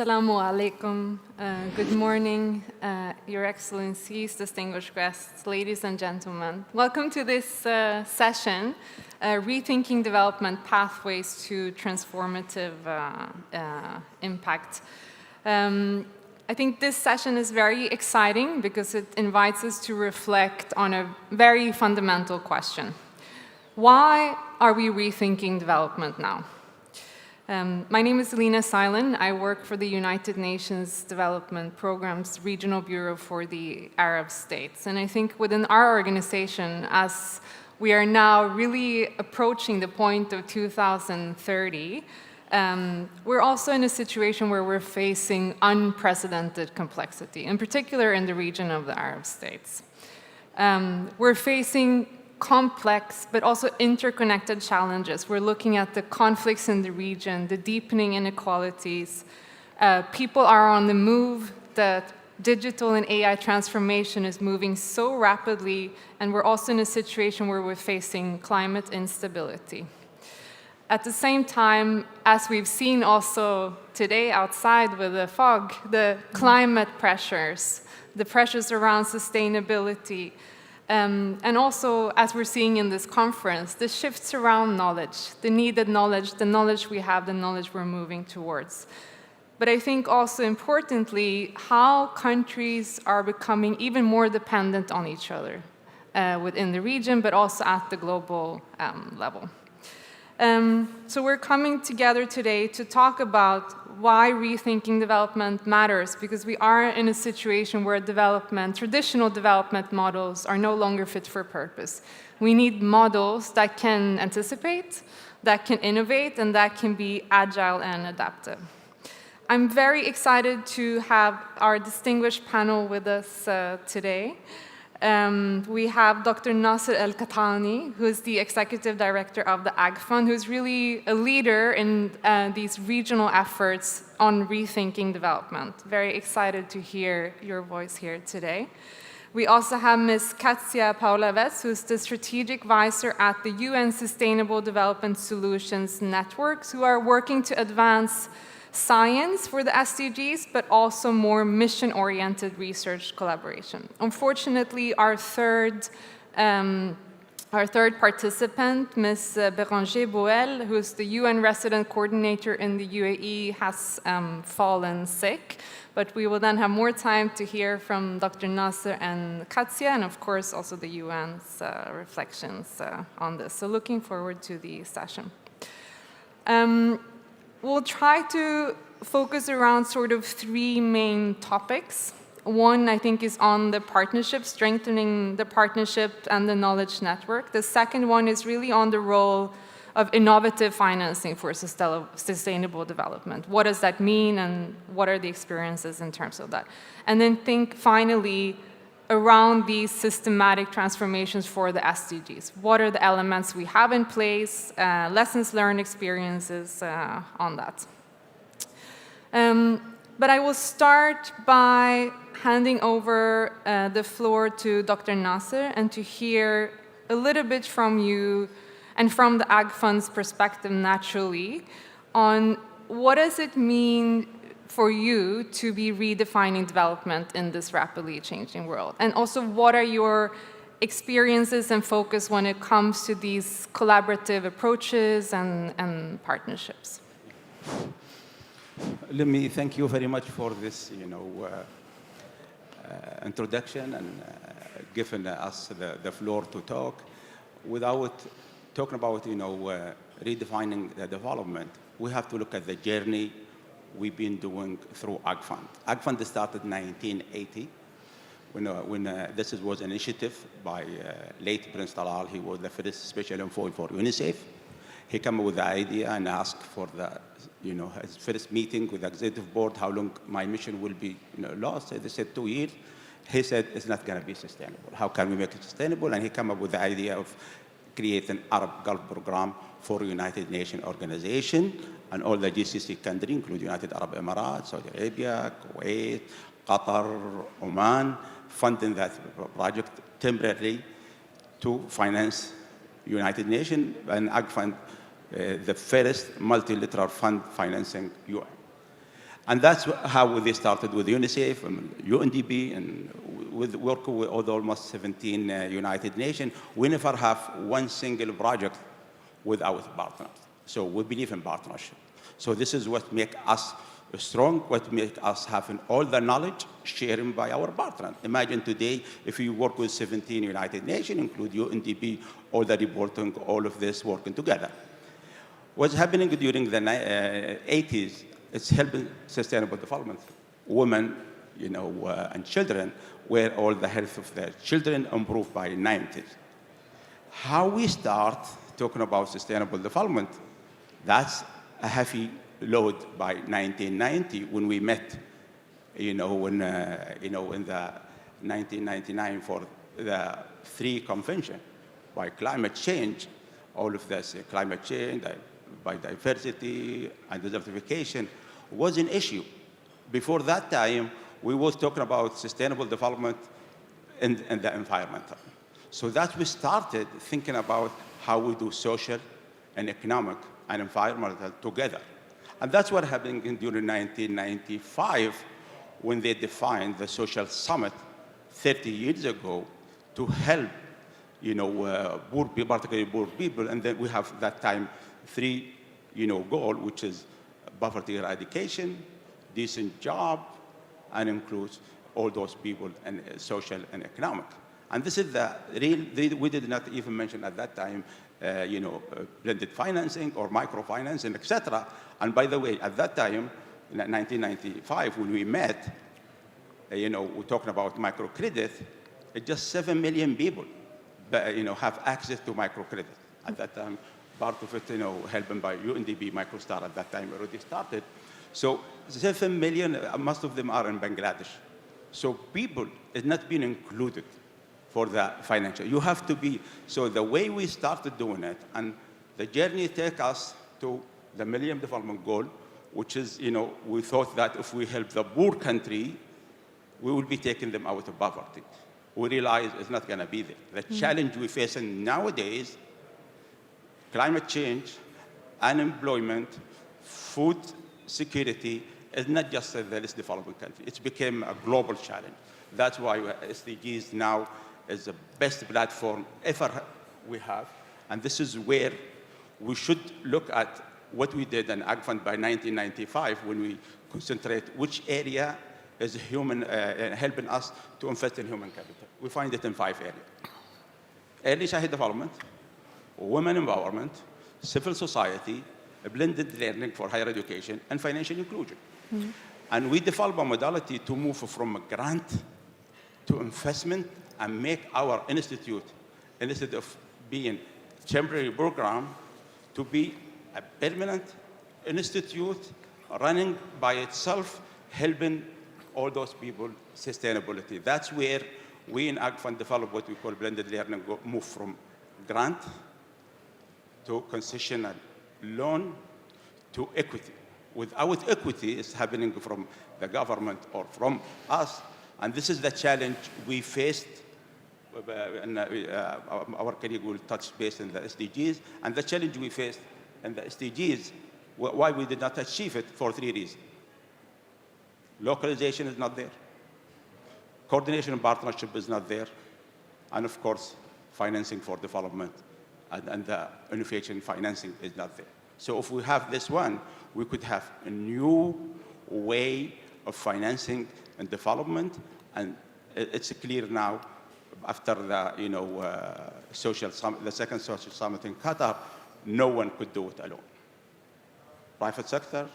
Assalamu alaikum. Good morning, Your Excellencies, distinguished guests, ladies and gentlemen. Welcome to this session, Rethinking Development Pathways to Transformative Impact. I think this session is very exciting because it invites us to reflect on a very fundamental question. Why are we rethinking development now? My name is Alina Silen. I work for the United Nations Development Program's Regional Bureau for the Arab States. And I think within our organization, as we are now really approaching the point of 2030, we're also in a situation where we're facing unprecedented complexity, in particular in the region of the Arab States. We're facing complex but also interconnected challenges. We're looking at the conflicts in the region, the deepening inequalities. People are on the move. The digital and AI transformation is moving so rapidly, and we're also in a situation where we're facing climate instability. At the same time, as we've seen also today outside with the fog, the climate pressures, the pressures around sustainability, and also, as we're seeing in this conference, the shifts around knowledge, the needed knowledge, the knowledge we have, the knowledge we're moving towards. But I think also importantly, how countries are becoming even more dependent on each other within the region, but also at the global level. So we're coming together today to talk about why rethinking development matters, because we are in a situation where traditional development models are no longer fit for purpose. We need models that can anticipate, that can innovate, and that can be agile and adaptive. I'm very excited to have our distinguished panel with us today. We have Dr. Nasser El-Qahtani, who is the Executive Director of the Ag Fund, who's really a leader in these regional efforts on rethinking development. Very excited to hear your voice here today. We also have Ms. Katja Paulaves, who's the Strategic Advisor at the UN Sustainable Development Solutions Networks, who are working to advance science for the SDGs, but also more mission-oriented research collaboration. Unfortunately, our third participant, Ms. Béranger Boel, who's the UN resident coordinator in the UAE, has fallen sick. But we will then have more time to hear from Dr. Nasser and Katja, and of course also the UN's reflections on this. So looking forward to the session. We'll try to focus around sort of three main topics. One, I think, is on the partnership, strengthening the partnership and the knowledge network. The second one is really on the role of innovative financing for sustainable development. What does that mean, and what are the experiences in terms of that? And then think, finally, around these systematic transformations for the SDGs. What are the elements we have in place, lessons learned, experiences on that. But I will start by handing over the floor to Dr. Nasser and to hear a little bit from you and from the Ag Fund's perspective naturally on what does it mean for you to be redefining development in this rapidly changing world? And also, what are your experiences and focus when it comes to these collaborative approaches and partnerships? Let me thank you very much for this, introduction and giving us the floor to talk. Without talking about, redefining the development, we have to look at the journey we've been doing through Ag Fund. Ag Fund started in 1980 when this was an initiative by late Prince Talal. He was the first special envoy for UNICEF. He came up with the idea and asked for his first meeting with the executive board, how long my mission will be lost. They said 2 years. He said, it's not going to be sustainable. How can we make it sustainable? And he came up with the idea of creating an Arab Gulf program for United Nations organization and all the GCC countries, including United Arab Emirates, Saudi Arabia, Kuwait, Qatar, Oman, funding that project temporarily to finance United Nations and Ag Fund, the first multilateral fund financing UN. And that's how they started with UNICEF and UNDP and with work with almost 17 United Nations. We never have one single project without partners. So we believe in partnership. So this is what makes us strong, what makes us having all the knowledge sharing by our partners. Imagine today, if you work with 17 United Nations, include UNDP, all the reporting, all of this working together. What's happening during the 80s, it's helping sustainable development. Women, and children, where all the health of the children improved by 90s. How we start talking about sustainable development, that's a heavy load by 1990 when we met, in the 1999 for the 3 convention by climate change, all of this climate change, biodiversity, and desertification was an issue. Before that time, we were talking about sustainable development in the environment. So that we started thinking about how we do social and economic and environmental together. And that's what happened during 1995 when they defined the social summit 30 years ago to help, poor people, particularly poor people. And then we have that time 3, goal, which is poverty eradication, decent job, and includes all those people in social and economic. And this is the real, we did not even mention at that time, blended financing or microfinancing, et cetera. And by the way, at that time, in 1995, when we met, we're talking about microcredit, just 7 million people, have access to microcredit. At that time, part of it, helped by UNDP, MicroStar at that time already started. So 7 million, most of them are in Bangladesh. So people is not being included for the financial. You have to be, so the way we started doing it, and the journey take us to the Millennium Development Goal, which is, we thought that if we help the poor country, we will be taking them out of poverty. We realize it's not gonna be there. The challenge we face nowadays, climate change, unemployment, food security, is not just the least developing country. It's become a global challenge. That's why SDGs now is the best platform ever we have. And this is where we should look at what we did in AgFund by 1995 when we concentrate which area is helping us to invest in human capital. We find it in 5 areas. Early childhood development, women empowerment, civil society, blended learning for higher education, and financial inclusion. And we developed a modality to move from a grant to investment and make our institute, instead of being a temporary program, to be a permanent institute running by itself, helping all those people sustainability. That's where we in AgFund develop what we call blended learning, move from grant to concessional loan to equity. Without equity, it's happening from the government or from us. And this is the challenge we faced. And our colleague will touch base in the SDGs. And the challenge we faced in the SDGs, why we did not achieve it, for 3 reasons. Localization is not there. Coordination and partnership is not there. And of course, financing for development and the innovation financing is not there. So if we have this one, we could have a new way of financing and development. And it's clear now, after the social summit, the second social summit in Qatar, no one could do it alone. Private sector,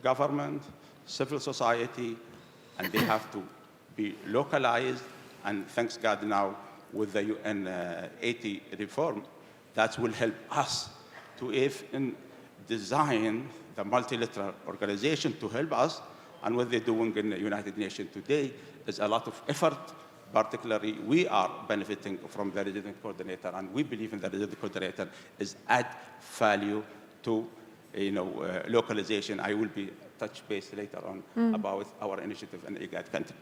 government, civil society, and they have to be localized. And thanks God now with the UN 80 reform, that will help us to even design the multilateral organization to help us. And what they're doing in the United Nations today is a lot of effort. Particularly, we are benefiting from the resident coordinator, and we believe in the resident coordinator is add value to localization. I will be touch base later on about our initiative in IGAD country.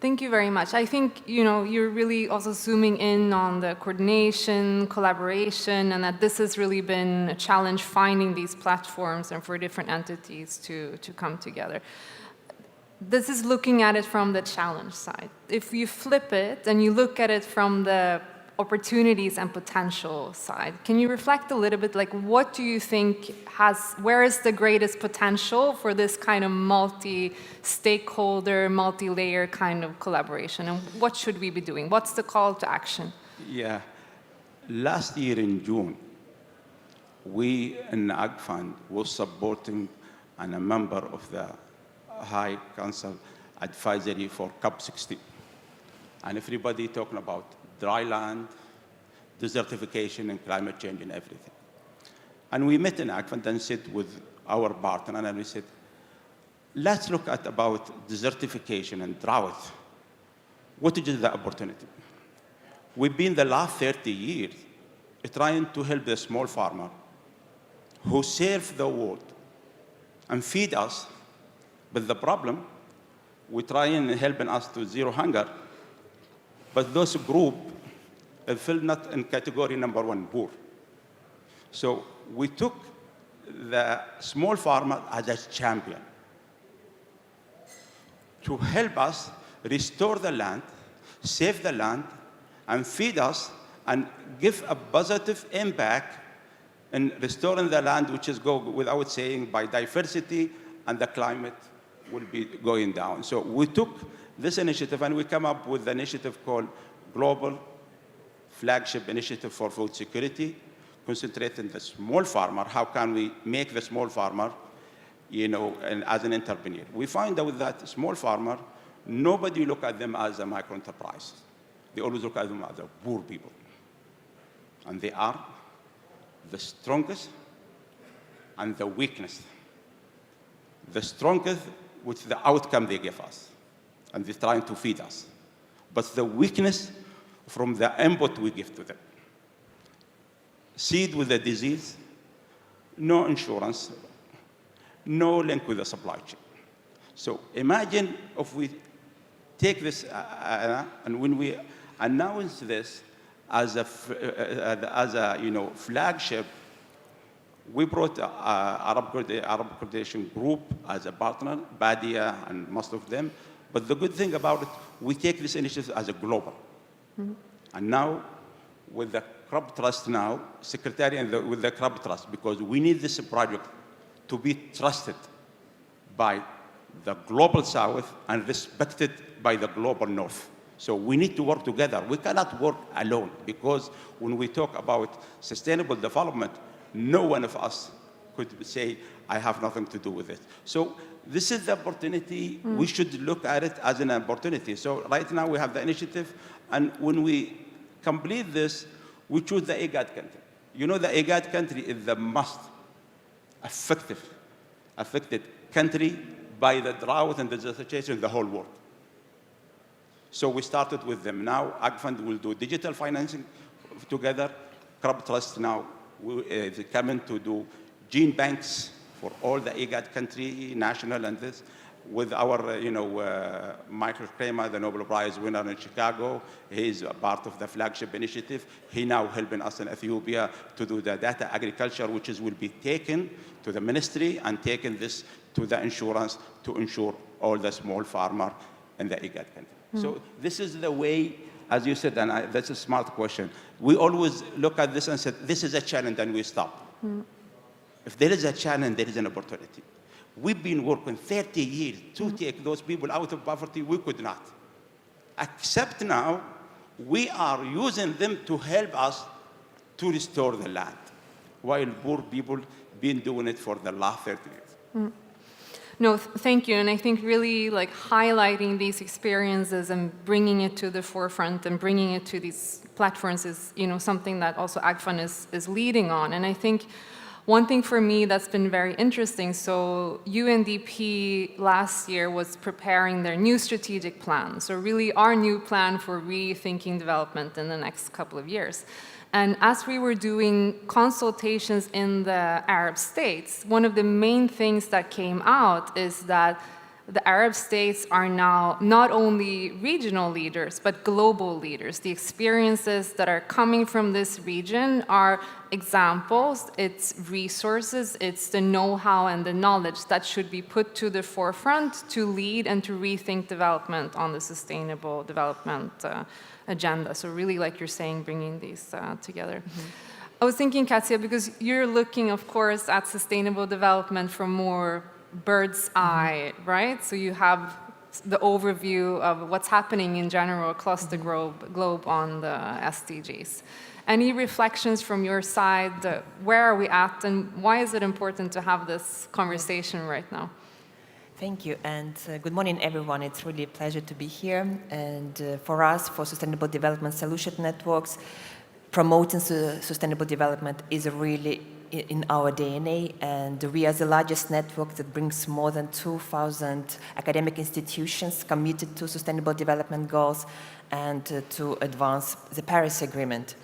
Thank you very much. I think, you're really also zooming in on the coordination, collaboration, and that this has really been a challenge finding these platforms and for different entities to come together. This is looking at it from the challenge side. If you flip it and you look at it from the opportunities and potential side, can you reflect a little bit, like what do you think where is the greatest potential for this kind of multi-stakeholder, multi-layer kind of collaboration, and what should we be doing? What's the call to action? Yeah. Last year in June, we in the Ag Fund was supporting and a member of the High Council Advisory for COP16. And everybody talking about dry land, desertification, and climate change and everything. And we met in Ag Fund and sit with our partner, and we said, let's look at about desertification and drought. What is the opportunity? We've been the last 30 years trying to help the small farmer who serve the world and feed us. But the problem, we try and helping us to zero hunger, but those group fell not in category number 1, poor. So we took the small farmer as a champion to help us restore the land, save the land, and feed us, and give a positive impact in restoring the land, which is go without saying biodiversity and the climate will be going down. So we took this initiative and we come up with an initiative called Global Flagship Initiative for Food Security, concentrating the small farmer. How can we make the small farmer, and as an entrepreneur? We find out that small farmer, nobody look at them as a micro enterprise. They always look at them as a poor people. And they are the strongest and the weakest. The strongest, which the outcome they give us, and they're trying to feed us. But the weakness from the input we give to them. Seed with a disease, no insurance, no link with the supply chain. So imagine if we take this, and when we announce this as a flagship, we brought Arab Coordination Group as a partner, Badia and most of them. But the good thing about it, we take this initiative as a global. Mm-hmm. And now, with the Crop Trust now, Secretary and with the Crop Trust, because we need this project to be trusted by the global South and respected by the global North. So we need to work together. We cannot work alone, because when we talk about sustainable development, no one of us could say, I have nothing to do with it. So this is the opportunity. We should look at it as an opportunity. So right now we have the initiative, and when we complete this, we choose the IGAD country. The IGAD country is the most affected country by the drought and the desertification in the whole world. So we started with them. Now Ag Fund will do digital financing together. Crop Trust now is coming to do gene banks for all the IGAD country, national and this, with our, Michael Kramer, the Nobel Prize winner in Chicago. He's a part of the flagship initiative. He now helping us in Ethiopia to do the data agriculture, which will be taken to the ministry and taken this to the insurance to insure all the small farmer in the IGAD country. So this is the way, as you said, and that's a smart question. We always look at this and say, this is a challenge, and we stop. If there is a challenge, there is an opportunity. We've been working 30 years to take those people out of poverty. We could not. Except now, we are using them to help us to restore the land, while poor people been doing it for the last 30 years. No, thank you. And I think really highlighting these experiences and bringing it to the forefront and bringing it to these platforms is, something that also Ag Fund is leading on. And I think one thing for me that's been very interesting, so UNDP last year was preparing their new strategic plan. So really our new plan for rethinking development in the next couple of years. And as we were doing consultations in the Arab states, one of the main things that came out is that the Arab states are now not only regional leaders, but global leaders. The experiences that are coming from this region are examples, it's resources, it's the know-how and the knowledge that should be put to the forefront to lead and to rethink development on the sustainable development agenda. So really, like you're saying, bringing these together. I was thinking, Katja, because you're looking, of course, at sustainable development from more bird's eye, right? So you have the overview of what's happening in general across the globe on the SDGs. Any reflections from your side? Where are we at, and why is it important to have this conversation right now? Thank you, and good morning, everyone. It's really a pleasure to be here. And for us, for Sustainable Development Solution Networks, promoting sustainable development is really in our DNA, and we are the largest network that brings more than 2,000 academic institutions committed to sustainable development goals and to advance the Paris Agreement.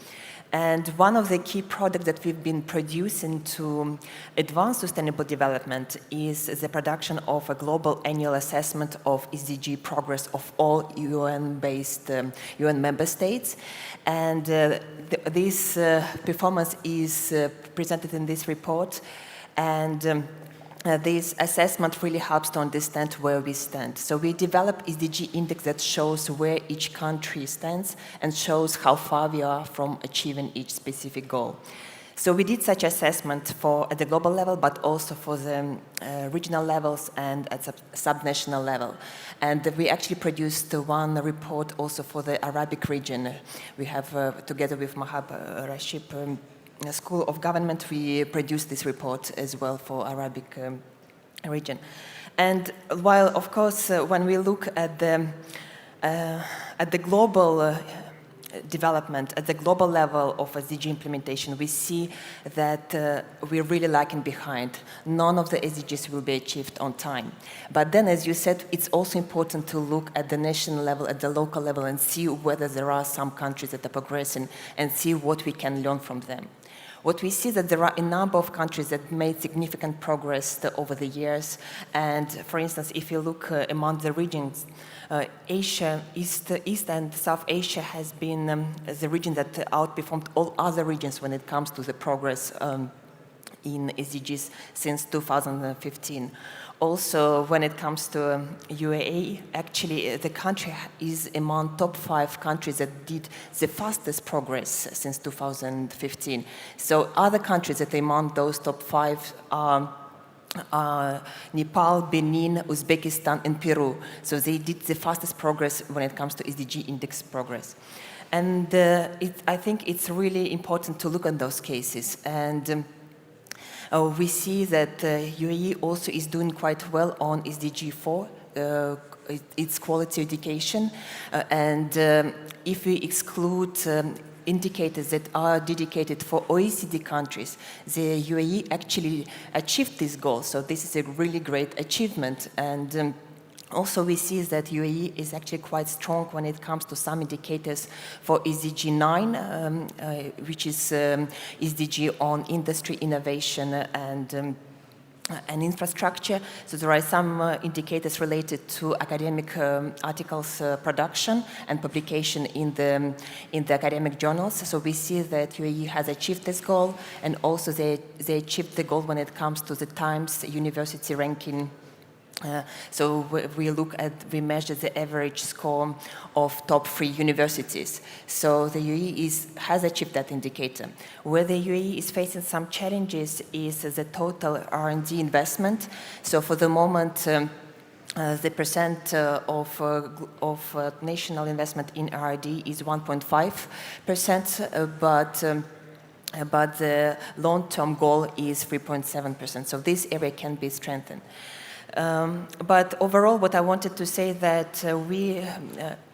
And one of the key products that we've been producing to advance sustainable development is the production of a global annual assessment of SDG progress of all UN-based UN member states. And this performance is presented in this report. And this assessment really helps to understand where we stand. So we developed SDG index that shows where each country stands and shows how far we are from achieving each specific goal. So we did such assessment at the global level, but also for the regional levels and at subnational level. And we actually produced one report also for the Arabic region. We have, together with Mahab Rashid, School of Government, we produced this report as well for Arabic region. And while, of course, when we look at the global development, at the global level of SDG implementation, we see that we're really lagging behind. None of the SDGs will be achieved on time. But then, as you said, it's also important to look at the national level, at the local level, and see whether there are some countries that are progressing and see what we can learn from them. What we see is that there are a number of countries that made significant progress over the years. And for instance, if you look among the regions, Asia, East and South Asia has been the region that outperformed all other regions when it comes to the progress in SDGs since 2015. Also, when it comes to UAE, actually the country is among top 5 countries that did the fastest progress since 2015. So other countries that are among those top 5 are Nepal, Benin, Uzbekistan, and Peru. So they did the fastest progress when it comes to SDG index progress. And I think it's really important to look at those cases. And we see that UAE also is doing quite well on SDG 4, its quality education. And if we exclude indicators that are dedicated for OECD countries, the UAE actually achieved this goal. So this is a really great achievement. And also, we see that UAE is actually quite strong when it comes to some indicators for SDG 9, which is SDG on industry, innovation, and infrastructure. So there are some indicators related to academic articles production and publication in the academic journals. So we see that UAE has achieved this goal, and also they achieved the goal when it comes to the Times University ranking. So we measure the average score of top 3 universities. So the UAE has achieved that indicator. Where the UAE is facing some challenges is the total R&D investment. So for the moment, the percent of national investment in R&D is 1.5%, but the long-term goal is 3.7%. So this area can be strengthened. But overall, what I wanted to say that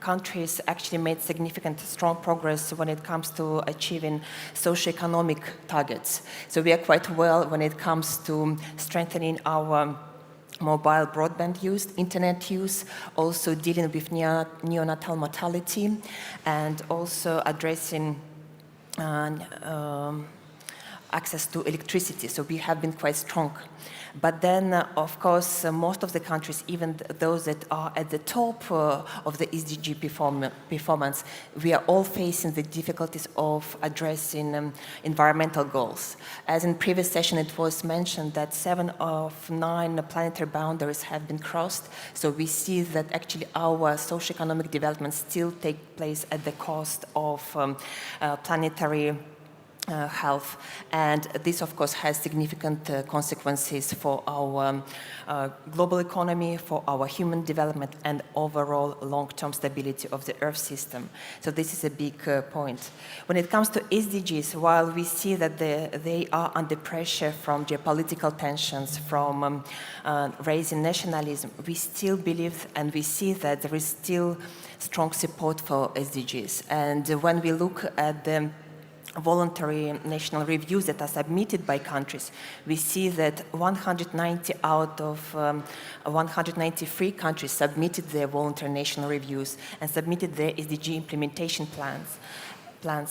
countries actually made significant, strong progress when it comes to achieving socioeconomic targets. So we are quite well when it comes to strengthening our mobile broadband use, internet use, also dealing with neonatal mortality, and also addressing access to electricity. So we have been quite strong. But then, of course, most of the countries, even those that are at the top of the SDG performance, we are all facing the difficulties of addressing environmental goals. As in previous session, it was mentioned that 7 of 9 planetary boundaries have been crossed. So we see that actually our socioeconomic development still take place at the cost of planetary health, and this of course has significant consequences for our global economy, for our human development, and overall long-term stability of the Earth system. So this is a big point. When it comes to SDGs, while we see that they are under pressure from geopolitical tensions, from raising nationalism, we still believe and we see that there is still strong support for SDGs. And when we look at the voluntary national reviews that are submitted by countries, we see that 190 out of 193 countries submitted their voluntary national reviews and submitted their SDG implementation plans.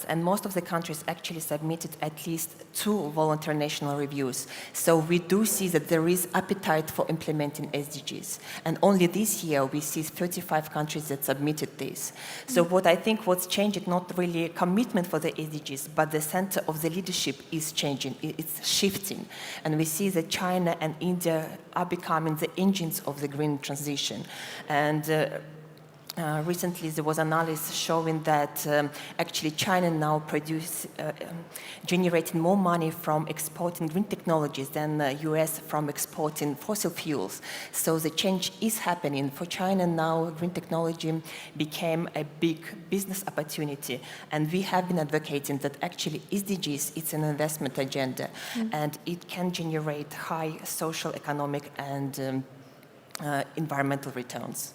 And most of the countries actually submitted at least 2 voluntary national reviews. So we do see that there is appetite for implementing SDGs. And only this year we see 35 countries that submitted this. So what I think what's changing, not really a commitment for the SDGs, but the center of the leadership is changing, it's shifting. And we see that China and India are becoming the engines of the green transition. And recently, there was analysis showing that actually China now generating more money from exporting green technologies than the US from exporting fossil fuels. So the change is happening. For China now, green technology became a big business opportunity. And we have been advocating that actually SDGs, it's an investment agenda. And it can generate high social, economic, and environmental returns.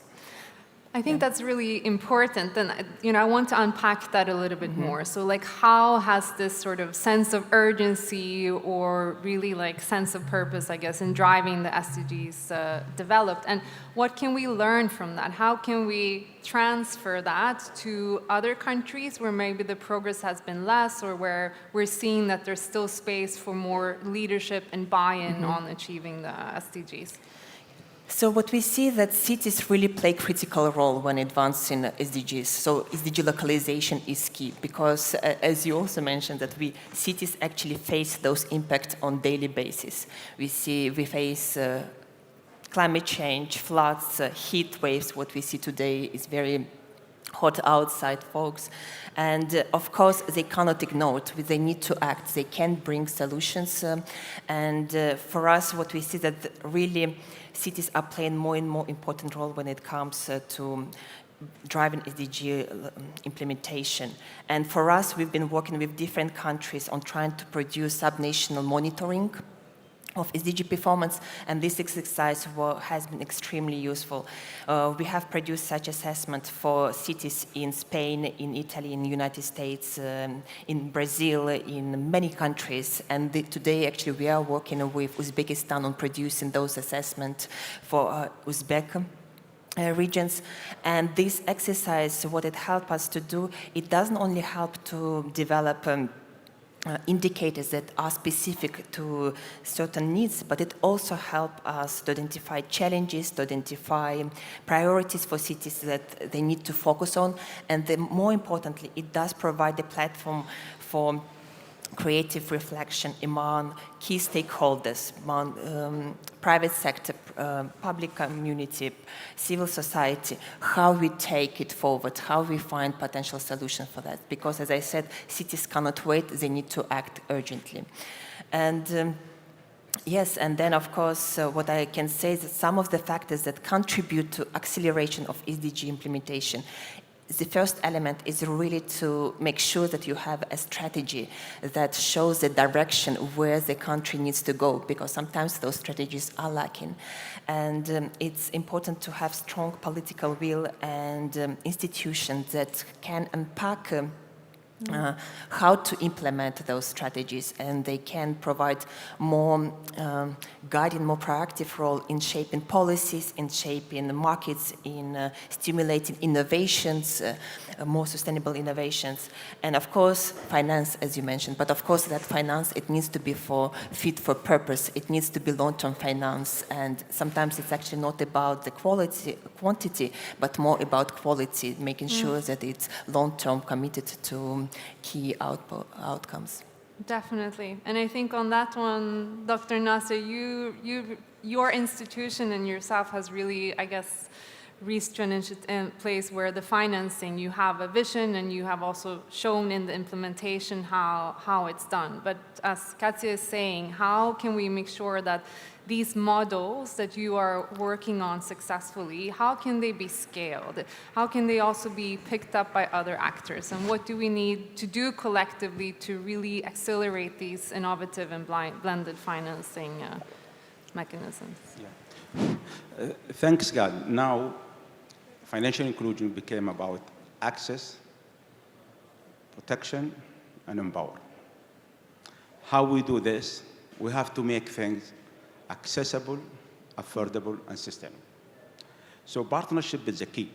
I think that's really important, and I want to unpack that a little bit more. So, like, how has this sort of sense of urgency, or really like sense of purpose, I guess, in driving the SDGs developed, and what can we learn from that? How can we transfer that to other countries where maybe the progress has been less, or where we're seeing that there's still space for more leadership and buy-in on achieving the SDGs? So what we see that cities really play a critical role when advancing SDGs. So SDG localization is key because, as you also mentioned, that cities actually face those impacts on daily basis. We face climate change, floods, heat waves. What we see today is very hot outside, folks. And of course, they cannot ignore it. They need to act. They can bring solutions. And for us, what we see that really cities are playing more and more important role when it comes to driving SDG implementation. And for us, we've been working with different countries on trying to produce subnational monitoring of SDG performance, and this exercise has been extremely useful. We have produced such assessment for cities in Spain, in Italy, in the United States, in Brazil, in many countries, and today actually we are working with Uzbekistan on producing those assessments for Uzbek regions. And this exercise, what it helps us to do, it doesn't only help to develop indicators that are specific to certain needs, but it also helps us to identify challenges, to identify priorities for cities that they need to focus on, and then more importantly, it does provide a platform for creative reflection among key stakeholders, among private sector, public community, civil society, how we take it forward, how we find potential solutions for that. Because as I said, cities cannot wait, they need to act urgently. And yes, and then of course, what I can say is that some of the factors that contribute to acceleration of SDG implementation, the first element is really to make sure that you have a strategy that shows the direction where the country needs to go, because sometimes those strategies are lacking. And it's important to have strong political will and institutions that can unpack how to implement those strategies, and they can provide more guiding, more proactive role in shaping policies, in shaping markets, in stimulating innovations, more sustainable innovations, and of course finance, as you mentioned. But of course that finance, it needs to be fit for purpose. It needs to be long-term finance, and sometimes it's actually not about the quantity, but more about quality, making sure that it's long-term committed to key outcomes. Definitely. And I think on that one, Dr. Nasser, your institution and yourself has really, I guess, reached a place where the financing, you have a vision and you have also shown in the implementation how it's done. But as Katya is saying, how can we make sure that these models that you are working on successfully, how can they be scaled? How can they also be picked up by other actors? And what do we need to do collectively to really accelerate these innovative and blended financing mechanisms? Yeah. Thanks, God. Now, financial inclusion became about access, protection, and empower. How we do this, we have to make things accessible, affordable, and sustainable. So partnership is the key.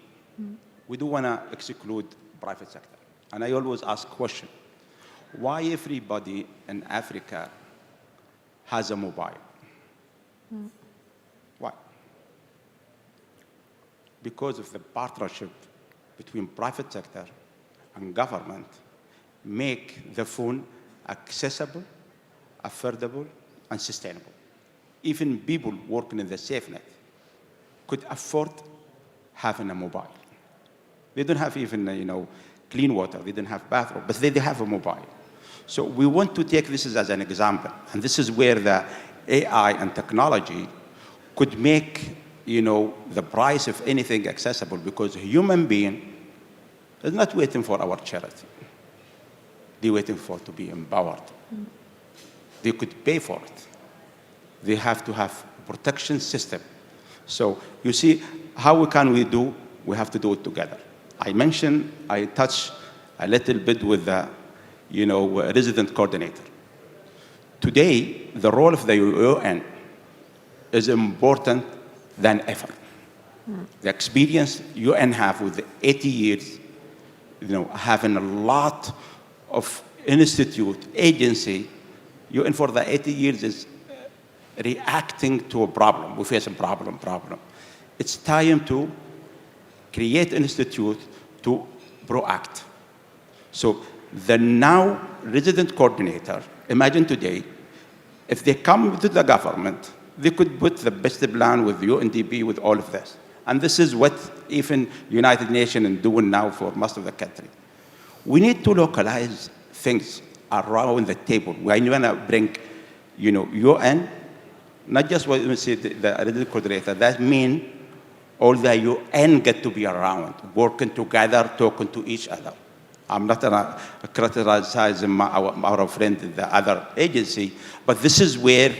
We do want to exclude private sector. And I always ask question, why everybody in Africa has a mobile? Why? Because of the partnership between private sector and government make the phone accessible, affordable, and sustainable. Even people working in the safe net could afford having a mobile. They don't have even, clean water. They don't have bathroom, but they have a mobile. So we want to take this as an example, and this is where the AI and technology could make, the price of anything accessible, because a human being is not waiting for our charity. They're waiting to be empowered. They could pay for it. They have to have a protection system. So you see, how can we do? We have to do it together. I touched a little bit with the, resident coordinator. Today, the role of the UN is important than ever. The experience UN have with the 80 years, having a lot of institute, agency, UN for the 80 years is reacting to a problem. We face a problem. It's time to create an institute to proact. So the now resident coordinator, imagine today, if they come to the government, they could put the best plan with UNDP, with all of this. And this is what even United Nations is doing now for most of the country. We need to localize things around the table. When you want to bring, UN, not just what we say the resident coordinator, that means all the UN get to be around, working together, talking to each other. I'm not criticizing our friend, the other agency, but this is where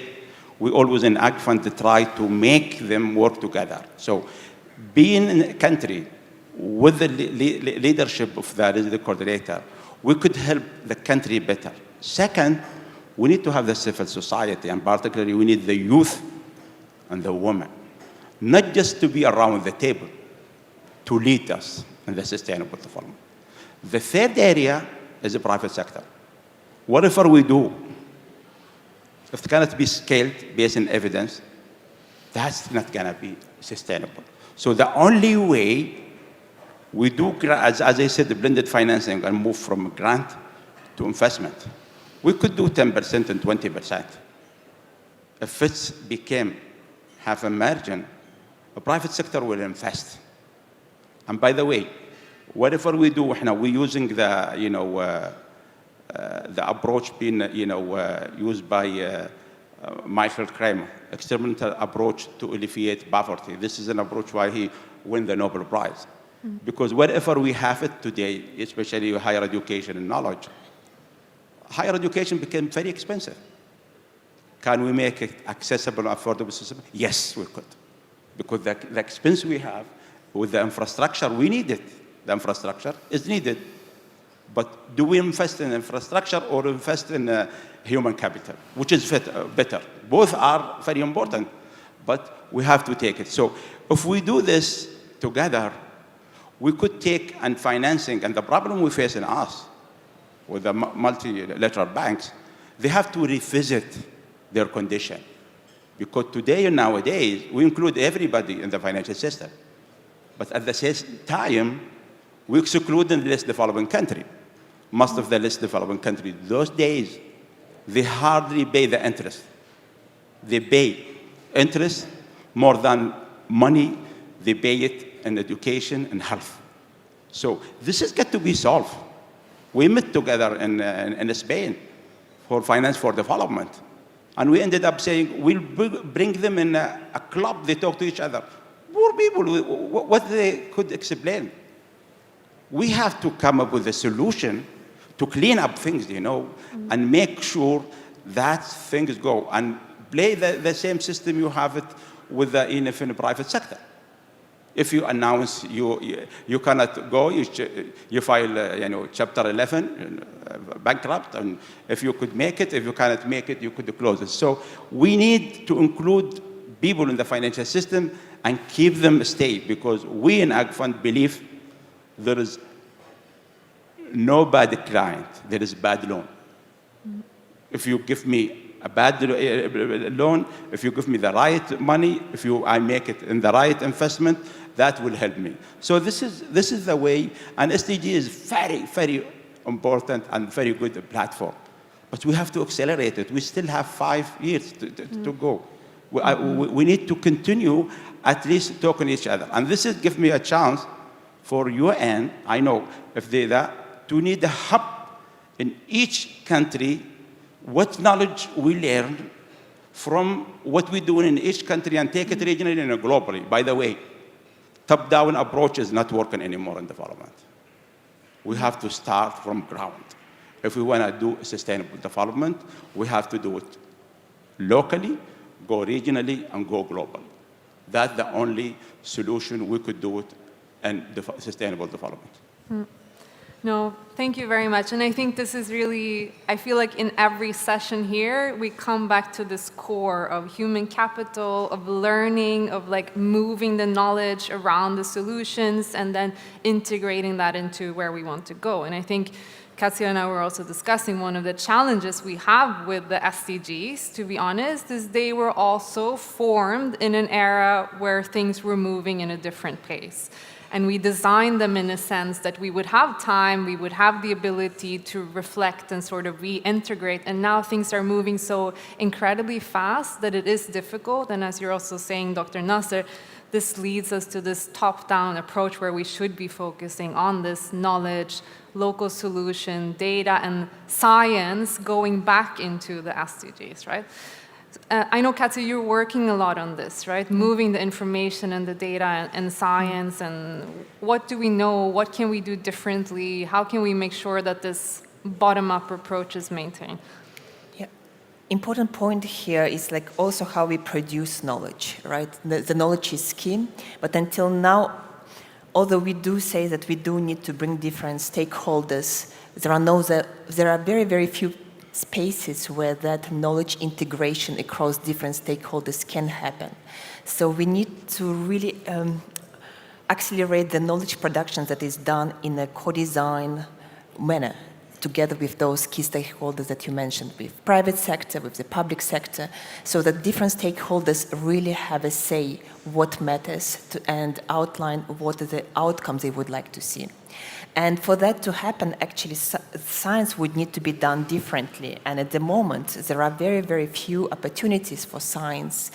we always in Ag Fund try to make them work together. So being in a country with the leadership of the resident coordinator, we could help the country better. Second, we need to have the civil society, and particularly we need the youth and the women, not just to be around the table, to lead us in the sustainable development. The third area is the private sector. Whatever we do, if it cannot be scaled based on evidence, that's not going to be sustainable. So the only way we do, as I said, the blended financing and move from grant to investment, we could do 10% and 20%. If it have a margin, the private sector will invest. And by the way, whatever we do, we're using the approach being used by Michael Kramer, experimental approach to alleviate poverty. This is an approach why he won the Nobel Prize. Because wherever we have it today, especially higher education and knowledge, higher education became very expensive. Can we make it accessible, affordable system? Yes, we could. Because the expense we have with the infrastructure, we need it. The infrastructure is needed. But do we invest in infrastructure or invest in human capital, which is better? Both are very important, but we have to take it. So if we do this together, we could take and financing, and the problem we face in us with the multilateral banks, they have to revisit their condition. Because today and nowadays, we include everybody in the financial system. But at the same time, we exclude the less developing country. Most of the less developing countries, those days, they hardly pay the interest. They pay interest more than money. They pay it in education and health. So this has got to be solved. We met together in Spain for finance for development. And we ended up saying, we'll bring them in a club, they talk to each other. Poor people, what they could explain. We have to come up with a solution to clean up things, and make sure that things go. And play the same system you have it with in the private sector. If you announce you cannot go, you file Chapter 11, bankrupt, and if you could make it, if you cannot make it, you could close it. So we need to include people in the financial system and keep them stay, because we in Ag Fund believe there is no bad client, there is bad loan. If you give me a bad loan, if you give me the right money, if I make it in the right investment, that will help me. So this is the way, and SDG is very, very important and very good platform. But we have to accelerate it. We still have 5 years to go. We need to continue at least talking to each other. And this gives me a chance for UN, I know, if they to need a hub in each country, what knowledge we learn from what we do in each country, and take it regionally and globally. By the way, top-down approach is not working anymore in development. We have to start from ground. If we want to do sustainable development, we have to do it locally, go regionally, and go global. That's the only solution we could do it in sustainable development. No, thank you very much. And I think this is really, I feel like in every session here, we come back to this core of human capital, of learning, of like moving the knowledge around the solutions and then integrating that into where we want to go. And I think Katja and I were also discussing one of the challenges we have with the SDGs, to be honest, is they were also formed in an era where things were moving in a different pace. And we designed them in a sense that we would have time, we would have the ability to reflect and sort of reintegrate. And now things are moving so incredibly fast that it is difficult. And as you're also saying, Dr. Nasser, this leads us to this top-down approach where we should be focusing on this knowledge, local solution, data, and science going back into the SDGs, right? I know, Katja, you're working a lot on this, right? Moving the information and the data and science, and what do we know? What can we do differently? How can we make sure that this bottom-up approach is maintained? Yeah. Important point here is like also how we produce knowledge, right? The knowledge is key, but until now, although we do say that we do need to bring different stakeholders, there are very, very few spaces where that knowledge integration across different stakeholders can happen. So we need to really accelerate the knowledge production that is done in a co-design manner, together with those key stakeholders that you mentioned, with private sector, with the public sector, so that different stakeholders really have a say what matters and outline what are the outcomes they would like to see. And for that to happen, actually, science would need to be done differently. And at the moment, there are very, very few opportunities for science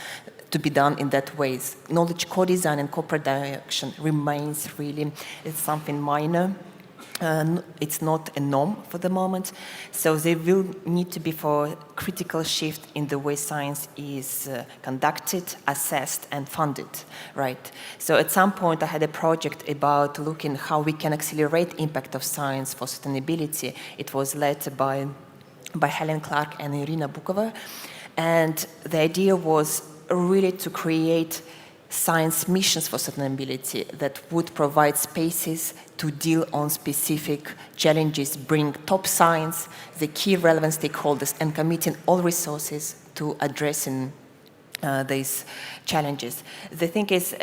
to be done in that way. Knowledge co-design and co-production remains really something minor. It's not a norm for the moment. So there will need to be for critical shift in the way science is conducted, assessed, and funded, right? So at some point I had a project about looking how we can accelerate impact of science for sustainability. It was led by Helen Clark and Irina Bukova. And the idea was really to create science missions for sustainability that would provide spaces to deal on specific challenges, bring top science, the key relevant stakeholders, and committing all resources to addressing these challenges. The thing is,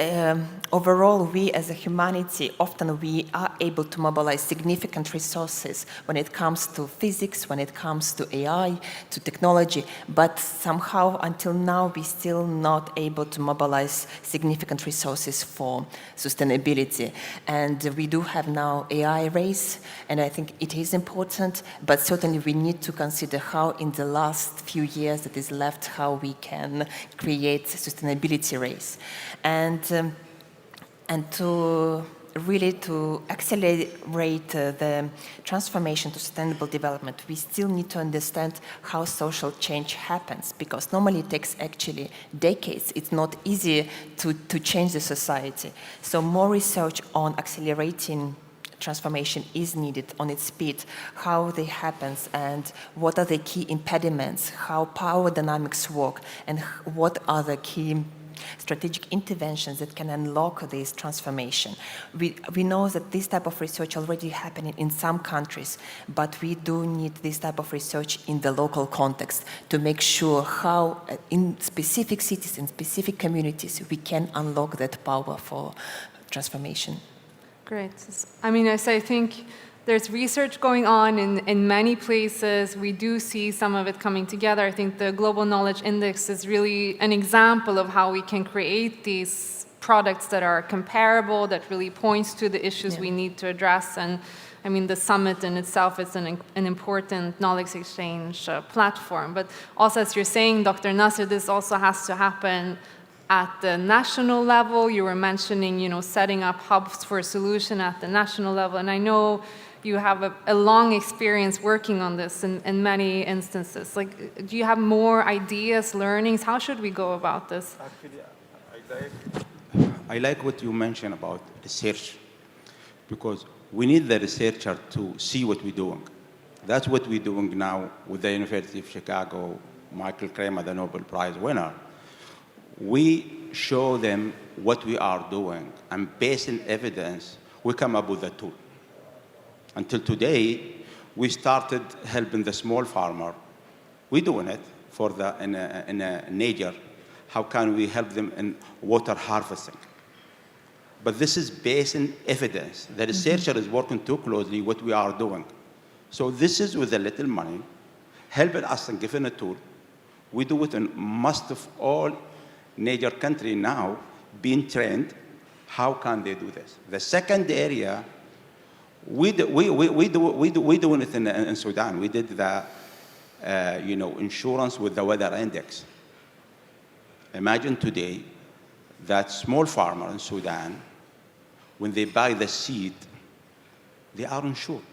overall, we as a humanity, often we are able to mobilize significant resources when it comes to physics, when it comes to AI, to technology, but somehow until now we're still not able to mobilize significant resources for sustainability. And we do have now AI race, and I think it is important, but certainly we need to consider how in the last few years that is left, how we can create sustainability race. And to really to accelerate the transformation to sustainable development, we still need to understand how social change happens, because normally it takes actually decades. It's not easy to change the society. So more research on accelerating transformation is needed, on its speed, how they happens, and what are the key impediments, how power dynamics work, and what are the key strategic interventions that can unlock this transformation. We know that this type of research already happening in some countries, but we do need this type of research in the local context to make sure how in specific cities, in specific communities, we can unlock that power for transformation. Great. I mean, as I think there's research going on in many places. We do see some of it coming together. I think the Global Knowledge Index is really an example of how we can create these products that are comparable, that really points to the issues we need to address. And I mean, the summit in itself is an important knowledge exchange platform. But also, as you're saying, Dr. Nasser, this also has to happen at the national level. You were mentioning, setting up hubs for a solution at the national level. And I know you have a long experience working on this in many instances. Like, do you have more ideas, learnings? How should we go about this? Actually, I like what you mentioned about research, because we need the researcher to see what we're doing. That's what we're doing now with the University of Chicago, Michael Kramer, the Nobel Prize winner. We show them what we are doing, and based on evidence, we come up with a tool. Until today, we started helping the small farmer. We're doing it for in Niger. How can we help them in water harvesting? But this is based on evidence. The researcher is working too closely what we are doing. So this is with a little money, helping us and giving a tool. We do it in most of all Niger country now, being trained. How can they do this? The second area, we doing it in Sudan. We did the insurance with the weather index. Imagine today that small farmer in Sudan, when they buy the seed, they are insured.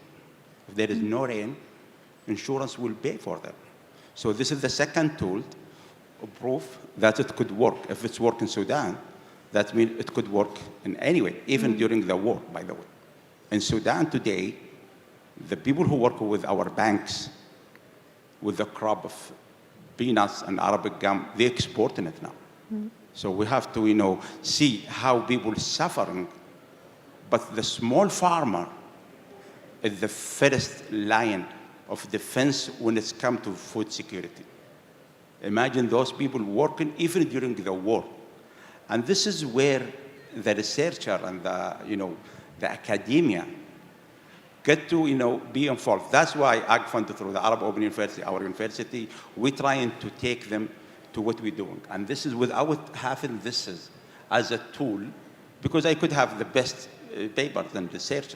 If there is no rain, insurance will pay for them. So this is the second tool of proof that it could work. If it's work in Sudan, that means it could work in any way, even during the war, by the way. In Sudan today, the people who work with our banks, with the crop of peanuts and Arabic gum, they're exporting it now. So we have to, see how people are suffering. But the small farmer is the first line of defense when it's come to food security. Imagine those people working even during the war. And this is where the researcher and the academia get to be involved. That's why AgFund, through the Arab Open University, our university, we're trying to take them to what we're doing. And this is without having this as a tool, because I could have the best papers and research.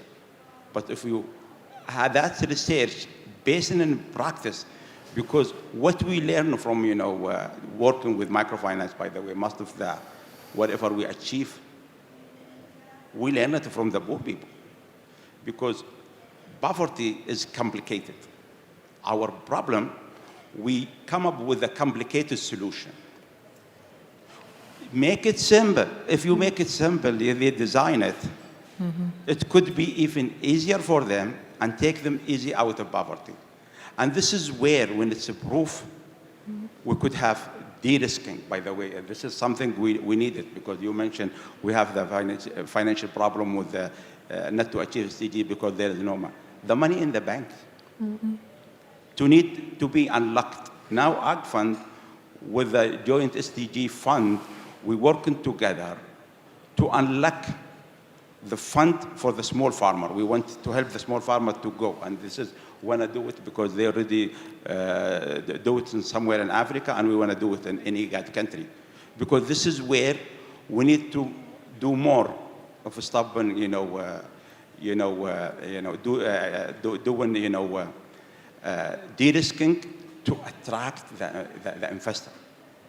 But if you had that research based in practice, because what we learn from working with microfinance, by the way, most of the whatever we achieve, we learn it from the poor people, because poverty is complicated. Our problem, we come up with a complicated solution. Make it simple. If you make it simple, they design it, it could be even easier for them and take them easy out of poverty. And this is where, when it's a proof, we could have de-risking, by the way. This is something we needed, because you mentioned we have the financial problem with the not to achieve SDG because there is no money. The money in the bank to need to be unlocked. Now Ag Fund, with the joint SDG fund, we're working together to unlock the fund for the small farmer. We want to help the small farmer to go, and this is want to do it because they already do it in somewhere in Africa, and we want to do it in IGAD country, because this is where we need to do more of a stubborn, de-risking to attract the investor,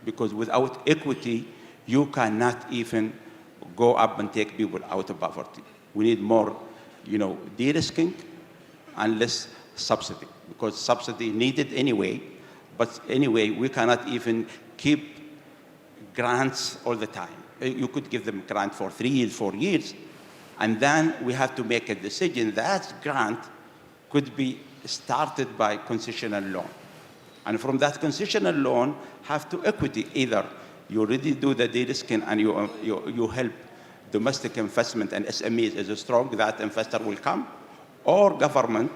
because without equity, you cannot even go up and take people out of poverty. We need more, de-risking and less subsidy, because subsidy needed anyway, but anyway, we cannot even keep grants all the time. You could give them grant for 3 years, 4 years, and then we have to make a decision. That grant could be started by concessional loan. And from that concessional loan, have to equity. Either you already do the de-risking and you help domestic investment and SMEs is strong, that investor will come, or government,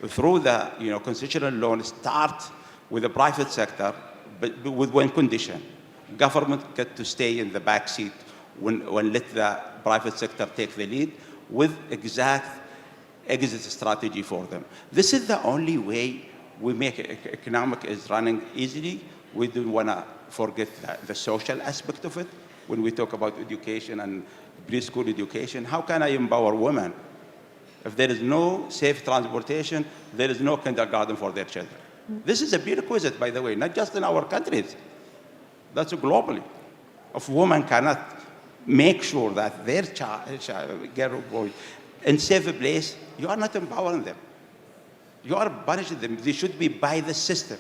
through the concessional loan, start with the private sector, but with one condition. Government get to stay in the back seat when let the private sector take the lead with exact exit strategy for them. This is the only way we make economic is running easily. We don't want to forget the social aspect of it. When we talk about education and preschool education, how can I empower women? If there is no safe transportation, there is no kindergarten for their children. This is a prerequisite, by the way, not just in our countries. That's globally. If women cannot make sure that their child, girl or boy, in safe place, you are not empowering them. You are punishing them. They should be by the system.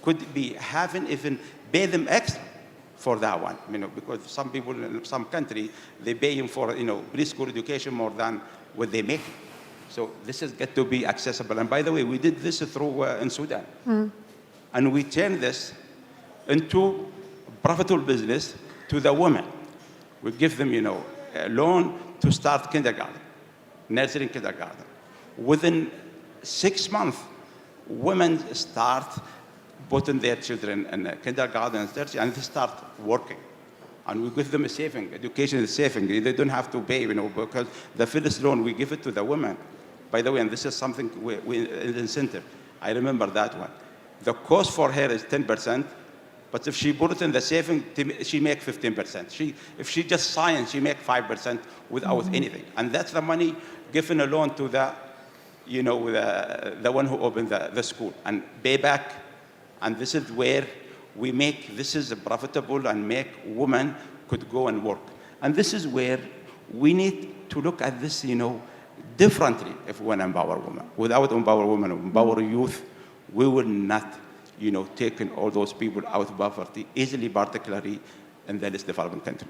Could be having even pay them extra for that one, because some people in some country, they pay them for, preschool education more than what they make. So this has got to be accessible. And by the way, we did this through in Sudan. And we turned this into profitable business to the women. We give them, a loan to start kindergarten, nursery kindergarten. Within 6 months, women start putting their children in kindergarten and nursery, and they start working. And we give them a saving. Education is saving. They don't have to pay, because the first loan, we give it to the women. By the way, and this is something we incentive. I remember that one. The cost for her is 10%, but if she put it in the saving, she make 15%. If she just signs, she make 5% without anything. And that's the money given a loan to the, the one who opened the school, and pay back. And this is where we make, this is profitable and make women could go and work. And this is where we need to look at this, differently if we want to empower women. Without empower women, empower youth, we will not, taking all those people out of poverty easily, particularly in the least developing country.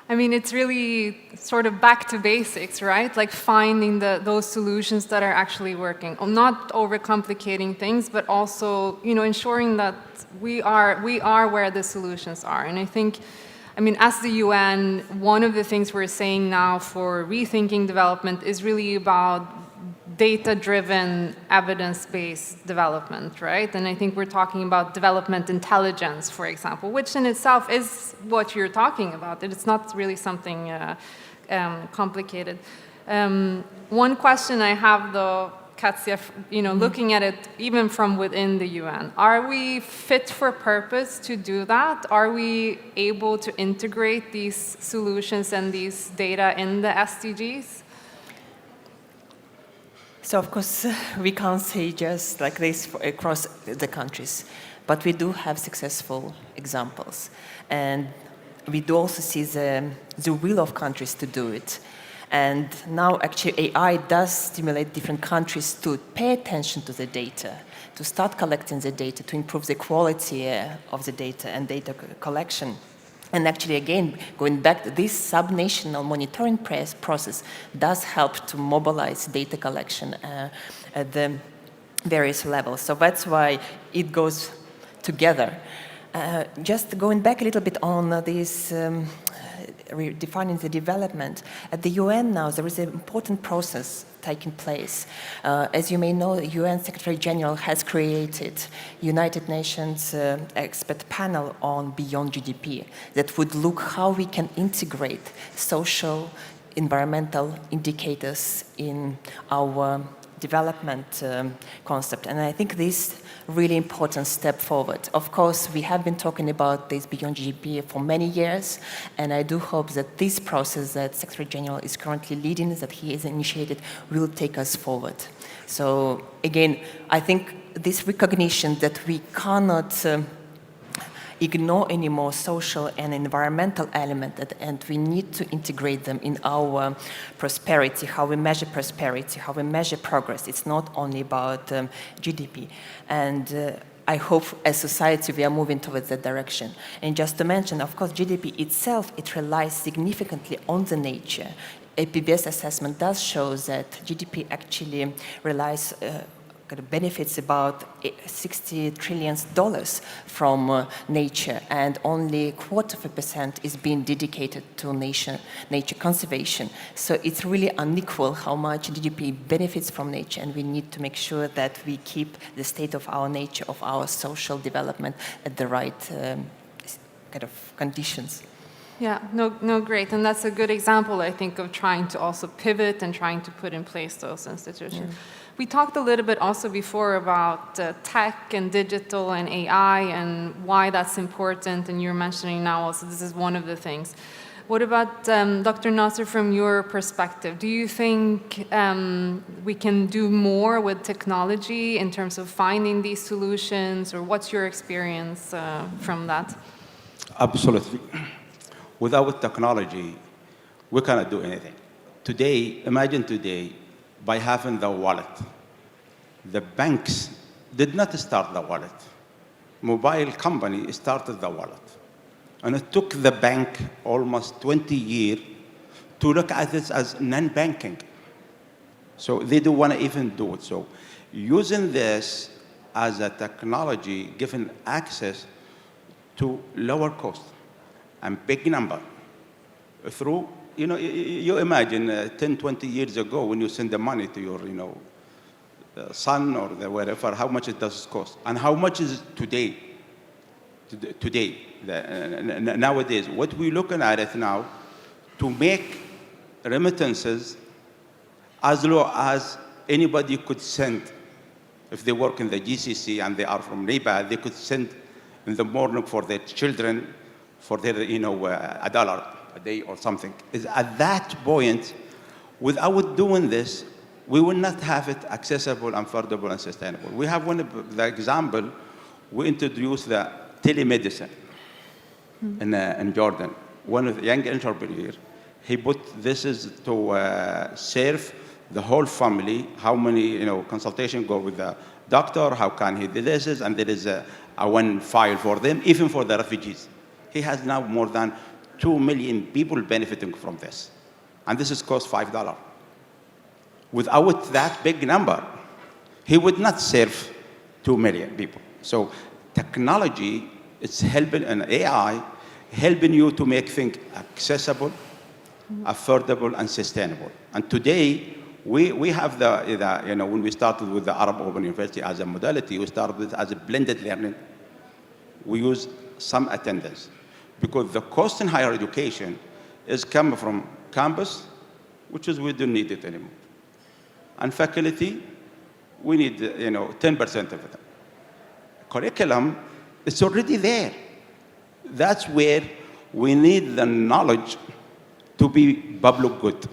I mean, it's really sort of back to basics, right? Like finding those solutions that are actually working. Not overcomplicating things, but also, ensuring that we are where the solutions are. And I think, as the UN, one of the things we're saying now for rethinking development is really about data-driven, evidence-based development, right? And I think we're talking about development intelligence, for example, which in itself is what you're talking about. It's not really something complicated. One question I have, though, Katja, looking at it even from within the UN, are we fit for purpose to do that? Are we able to integrate these solutions and these data in the SDGs? So, of course, we can't say just like this across the countries, but we do have successful examples. And we do also see the will of countries to do it. And now, actually, AI does stimulate different countries to pay attention to the data, to start collecting the data, to improve the quality of the data and data collection. And actually, again, going back, this sub-national monitoring process does help to mobilize data collection at the various levels. So that's why it goes together. Just going back a little bit on this redefining the development, at the UN now there is an important process taking place. As you may know, the UN Secretary General has created United Nations expert panel on Beyond GDP that would look how we can integrate social, environmental indicators in our development concept. And I think this really important step forward. Of course, we have been talking about this Beyond GDP for many years, and I do hope that this process that Secretary General is currently leading, that he has initiated, will take us forward. So again, I think this recognition that we cannot ignore any more social and environmental element, and we need to integrate them in our prosperity, how we measure prosperity, how we measure progress. It's not only about GDP. And I hope as society we are moving towards that direction. And just to mention, of course, GDP itself, it relies significantly on the nature. A PBS assessment does show that GDP actually relies benefits about $60 trillion from nature, and only 0.25% is being dedicated to nature conservation. So it's really unequal how much GDP benefits from nature, and we need to make sure that we keep the state of our nature, of our social development at the right kind of conditions. Yeah, no, great. And that's a good example, I think, of trying to also pivot and trying to put in place those institutions. Yeah. We talked a little bit also before about tech and digital and AI and why that's important, and you're mentioning now also this is one of the things. What about, Dr. Nasser, from your perspective? Do you think we can do more with technology in terms of finding these solutions, or what's your experience from that? Absolutely. Without technology, we cannot do anything. Today, imagine today, by having the wallet. The banks did not start the wallet. Mobile company started the wallet. And it took the bank almost 20 years to look at this as non-banking. So they don't want to even do it. So using this as a technology, giving access to lower cost and big number through, you imagine 10, 20 years ago when you send the money to your, son or wherever, how much it does cost, and how much is it today? Nowadays, what we're looking at it now, to make remittances as low as anybody could send. If they work in the GCC and they are from Libya, they could send in the morning for their children, for their, $1 a day or something. Is at that point, without doing this, we will not have it accessible, affordable, and sustainable. We have one of the example, we introduced the telemedicine in Jordan. One of the young entrepreneurs, he put this is to serve the whole family, how many consultation go with the doctor, how can he do this, and there is a one file for them, even for the refugees. He has now more than 2 million people benefiting from this. And this is cost $5. Without that big number, he would not serve 2 million people. So technology is helping, and AI, helping you to make things accessible, affordable, and sustainable. And today, we have when we started with the Arab Open University as a modality, we started with as a blended learning. We use some attendance, because the cost in higher education is coming from campus, which is we don't need it anymore. And faculty, we need 10% of it. Curriculum, it's already there. That's where we need the knowledge to be public good,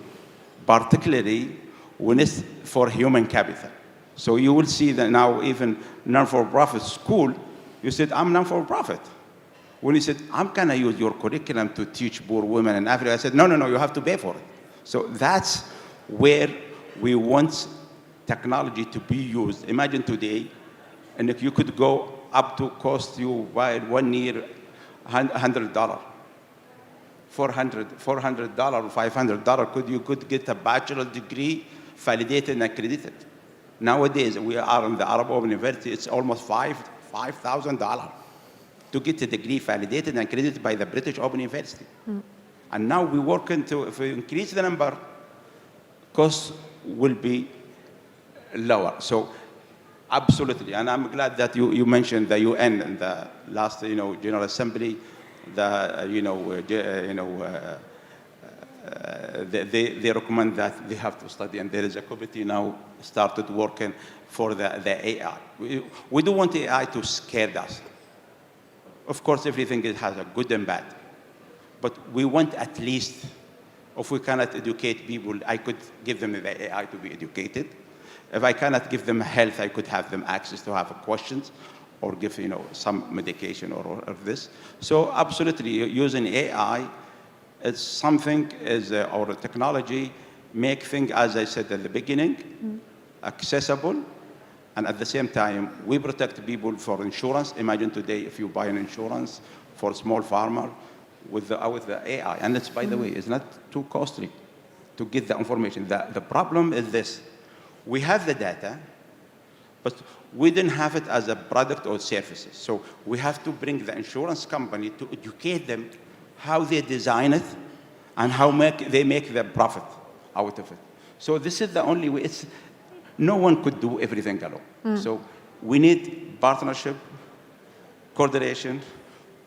particularly when it's for human capital. So you will see that now even non-for-profit school, you said, I'm non-for-profit. When you said, I'm gonna use your curriculum to teach poor women in Africa, I said, no, you have to pay for it. So that's where we want technology to be used. Imagine today, and if you could go up to cost you by 1 year $100, $400 or $500, you could get a bachelor degree validated and accredited. Nowadays, we are in the Arab Open University, it's almost $5,000. to get a degree validated and accredited by the British Open University. And now we're working to, if we increase the number, costs will be lower. So absolutely, and I'm glad that you mentioned the UN in the last, General Assembly, they recommend that they have to study, and there is a committee now started working for the AI. We don't want AI to scare us. Of course, everything has a good and bad, but we want at least, if we cannot educate people, I could give them the AI to be educated. If I cannot give them health, I could have them access to have questions or give some medication or this. So absolutely, using AI is something, our technology, make things, as I said at the beginning, accessible, and at the same time, we protect people for insurance. Imagine today if you buy an insurance for a small farmer with the AI, and it's, by the way, it's not too costly to get the information. The problem is this. We have the data, but we didn't have it as a product or services. So we have to bring the insurance company to educate them how they design it and how they make the profit out of it. So this is the only way. No one could do everything alone. So we need partnership, coordination,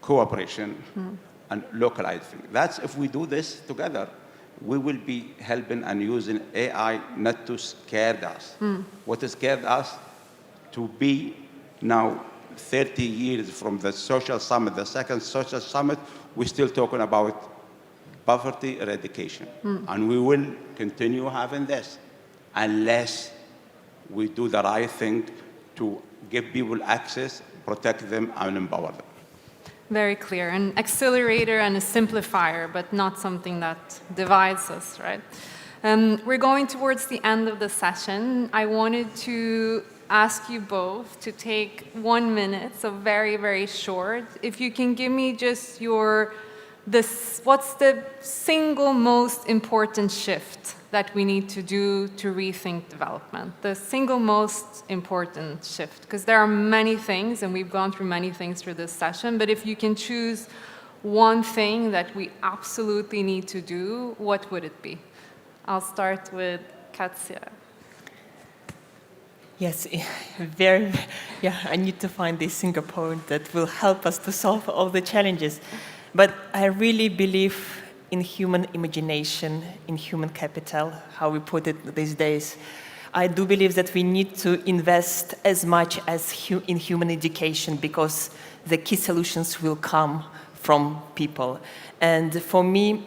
cooperation, and localizing. That's, if we do this together, we will be helping and using AI not to scare us. What has scared us to be now 30 years from the social summit, the second social summit, we're still talking about poverty eradication. And we will continue having this unless we do the right thing to give people access, protect them, and empower them. Very clear. An accelerator and a simplifier, but not something that divides us, right? We're going towards the end of the session. I wanted to ask you both to take 1 minute, so very, very short. If you can give me just what's the single most important shift that we need to do to rethink development? The single most important shift, because there are many things, and we've gone through many things through this session, but if you can choose one thing that we absolutely need to do, what would it be? I'll start with Katja. Yes, I need to find this single point that will help us to solve all the challenges. But I really believe in human imagination, in human capital, how we put it these days. I do believe that we need to invest as much as in human education, because the key solutions will come from people. And for me,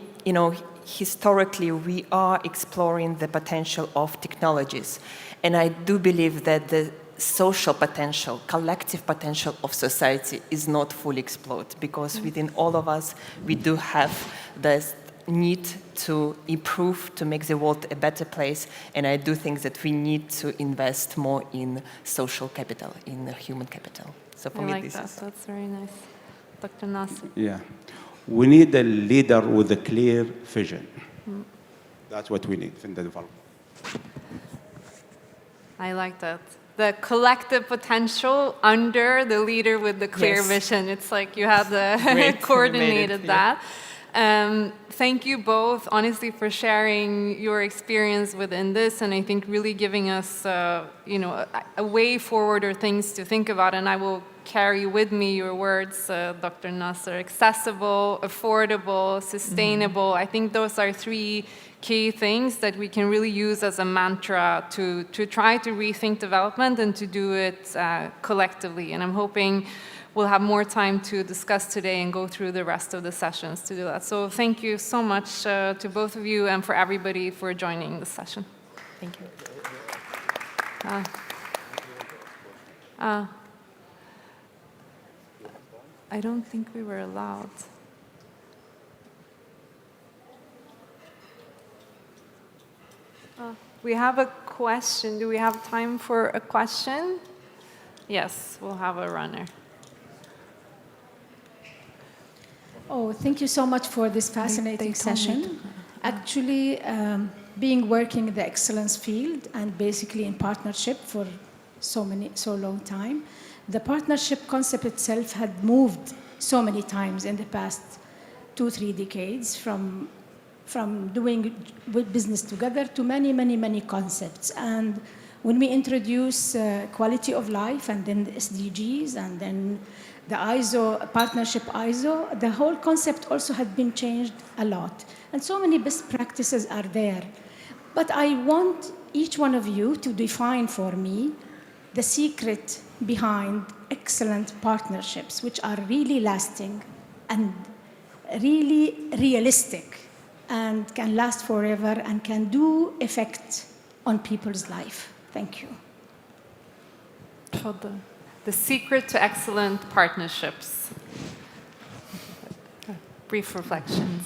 historically, we are exploring the potential of technologies. And I do believe that the social potential, collective potential of society is not fully explored, because within all of us, we do have this need to improve, to make the world a better place. And I do think that we need to invest more in social capital, in human capital. So for me, That's very nice. Dr. Nasser. Yeah. We need a leader with a clear vision. That's what we need in the development. I like that. The collective potential under the leader with the clear vision. It's like you have coordinated that. Thank you both, honestly, for sharing your experience within this, and I think really giving us, a way forward or things to think about. And I will carry with me your words, Dr. Nasser: accessible, affordable, sustainable. I think those are 3 key things that we can really use as a mantra to try to rethink development and to do it collectively. And I'm hoping we'll have more time to discuss today and go through the rest of the sessions to do that. So thank you so much to both of you and for everybody for joining the session. Thank you. I don't think we were allowed. We have a question. Do we have time for a question? Yes, we'll have a runner. Oh, thank you so much for this fascinating session. Actually, working in the excellence field and basically in partnership for so long time, the partnership concept itself had moved so many times in the past 2-3 decades, from doing business together to many concepts. And when we introduce quality of life and then the SDGs and then the ISO, partnership ISO, the whole concept also has been changed a lot. And so many best practices are there. But I want each one of you to define for me the secret behind excellent partnerships, which are really lasting and really realistic and can last forever and can do effect on people's life. Thank you. The secret to excellent partnerships. Brief reflections.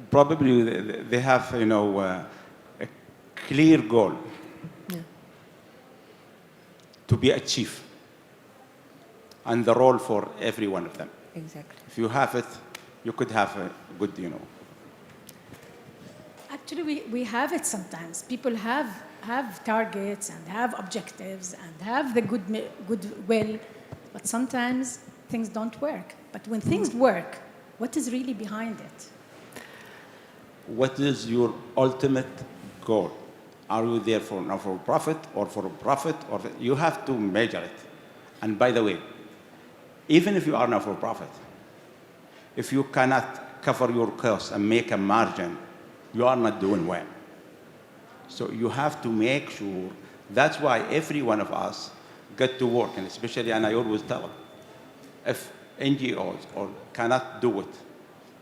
Probably they have, a clear goal to be achieved, and the role for every one of them. Exactly. If you have it, you could have a good, Actually, we have it sometimes. People have targets and have objectives and have the goodwill, but sometimes things don't work. But when things work, what is really behind it? What is your ultimate goal? Are you there for not-for-profit or for a profit? You have to measure it. And by the way, even if you are not-for-profit, if you cannot cover your costs and make a margin, you are not doing well. So you have to make sure. That's why every one of us get to work, and especially, and I always tell them, if NGOs cannot do it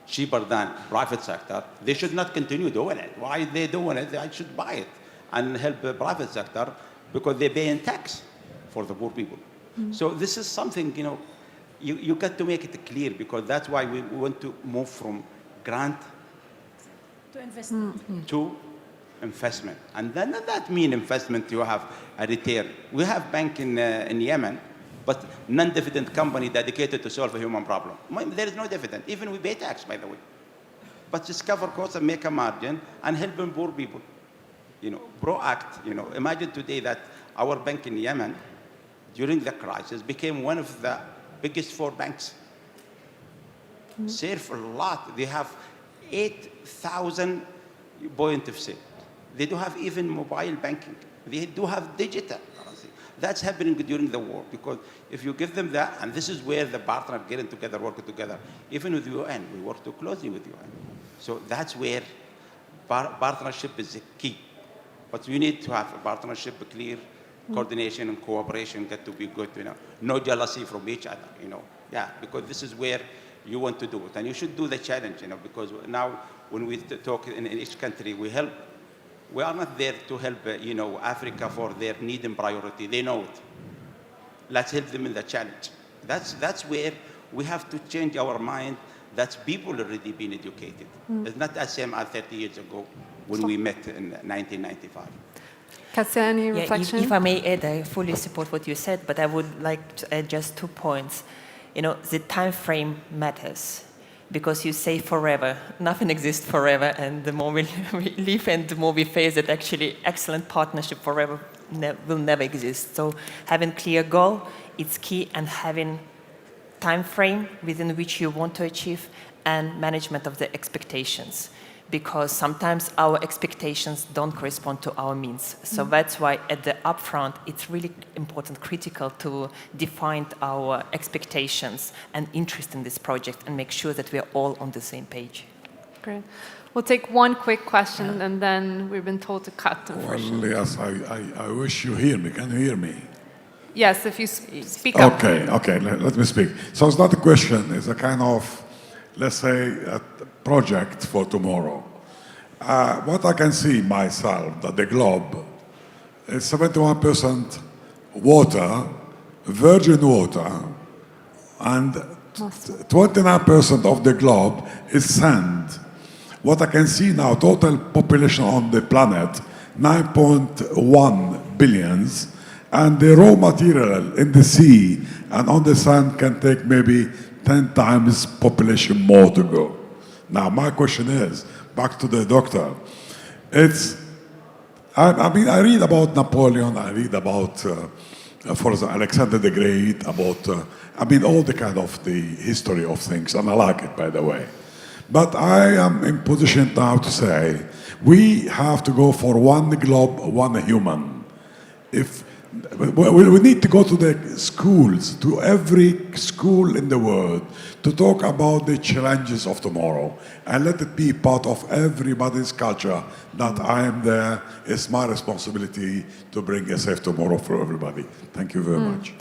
cheaper than private sector, they should not continue doing it. Why are they doing it? They should buy it and help the private sector because they pay in tax for the poor people. Mm-hmm. So this is something, you got to make it clear, because that's why we want to move from grant to investment. To investment. And then that means investment, you have a return. We have bank in Yemen, but non-dividend company dedicated to solve a human problem. There is no dividend. Even we pay tax, by the way. But just cover costs and make a margin and helping poor people. Proact. Imagine today that our bank in Yemen, during the crisis, became one of the biggest 4 banks. Mm-hmm. Serve a lot. They have 8,000 point of sale. They do have even mobile banking. They do have digital. That's happening during the war, because if you give them that, and this is where the partners getting together, working together, even with UN, we work too closely with UN. So that's where partnership is the key. But you need to have a partnership, a clear coordination and cooperation, get to be good, no jealousy from each other, because this is where you want to do it. And you should do the challenge, because now when we talk in each country, we help. We are not there to help, Africa for their need and priority. They know it. Let's help them in the challenge. That's where we have to change our mind. That's people already been educated. It's not the same as 30 years ago when we met in 1995. Kassia, any reflection? If I may add, I fully support what you said, but I would like to add just 2 points. The time frame matters. Because you say forever, nothing exists forever, and the more we live and the more we face that actually excellent partnership forever will never exist. So having clear goal, it's key, and having time frame within which you want to achieve, and management of the expectations. Because sometimes our expectations don't correspond to our means. So that's why at the upfront, it's really important, critical to define our expectations and interest in this project and make sure that we're all on the same page. Great. We'll take one quick question, and then we've been told to cut. Well, yes, I wish you hear me. Can you hear me? Yes, if you speak up. Okay, let me speak. So it's not a question, it's a kind of, let's say, a project for tomorrow. What I can see myself, that the globe is 71% water, virgin water, and 29% of the globe is sand. What I can see now, total population on the planet, 9.1 billions, and the raw material in the sea and on the sand can take maybe 10 times population more to go. Now, my question is, back to the doctor. I read about Napoleon, I read about, for example, Alexander the Great, about I mean, all the kind of the history of things, and I like it, by the way. But I am in position now to say we have to go for one globe, one human. If we need to go to the schools, to every school in the world, to talk about the challenges of tomorrow and let it be part of everybody's culture that I am there. It's my responsibility to bring a safe tomorrow for everybody. Thank you very much.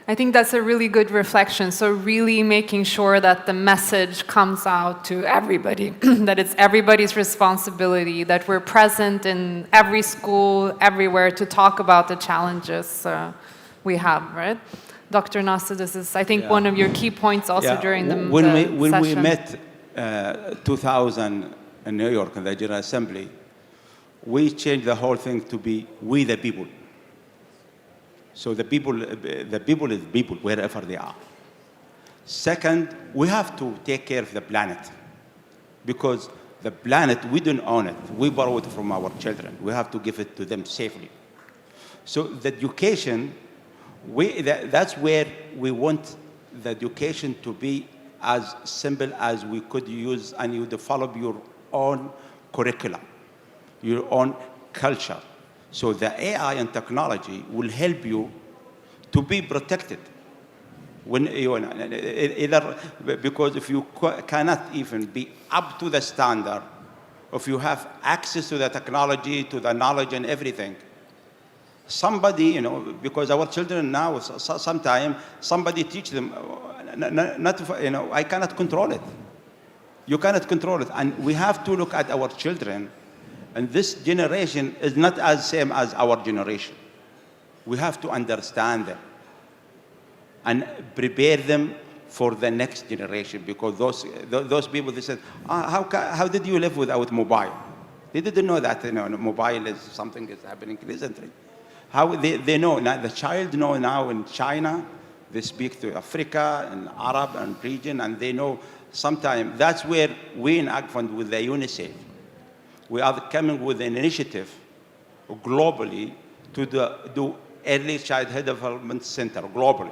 I think that's a really good reflection. So really making sure that the message comes out to everybody, that it's everybody's responsibility, that we're present in every school, everywhere to talk about the challenges we have, right? Dr. Nasser, this is, I think, one of your key points also during the when we session. met 2000 in New York in the General Assembly, we changed the whole thing to be we the people. So the people is people wherever they are. Second, we have to take care of the planet because the planet, we don't own it. We borrow it from our children. We have to give it to them safely. So the education, that's where we want the education to be as simple as we could use, and you develop your own curriculum, your own culture. So the AI and technology will help you to be protected. When you, either because if you cannot even be up to the standard, if you have access to the technology, to the knowledge and everything, somebody, because our children now, sometimes somebody teach them, I cannot control it. You cannot control it. And we have to look at our children. And this generation is not as same as our generation. We have to understand them and prepare them for the next generation, because those people, they said, how did you live without mobile? They didn't know that mobile is something is happening recently. How they know now? The child know now in China, they speak to Africa and Arab and region, and they know sometime. That's where we in AgFund with the UNICEF, we are coming with an initiative globally to do early childhood development center globally,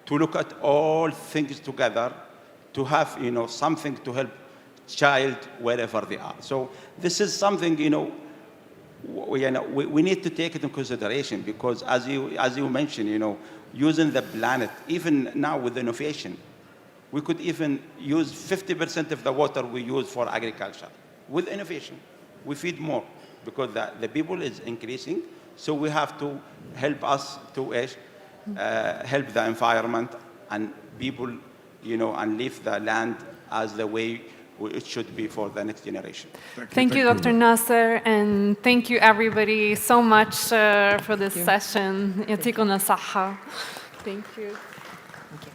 to look at all things together, to have something to help child wherever they are. So this is something we need to take it in consideration, because as you mentioned, using the planet, even now with innovation, we could even use 50% of the water we use for agriculture. With innovation, we feed more because the people is increasing. So we have to help us to help the environment and people, and leave the land as the way it should be for the next generation. Thank you, Dr. Nasser, and thank you everybody so much for this session. يعطيكم الصحة. Thank you. Thank you.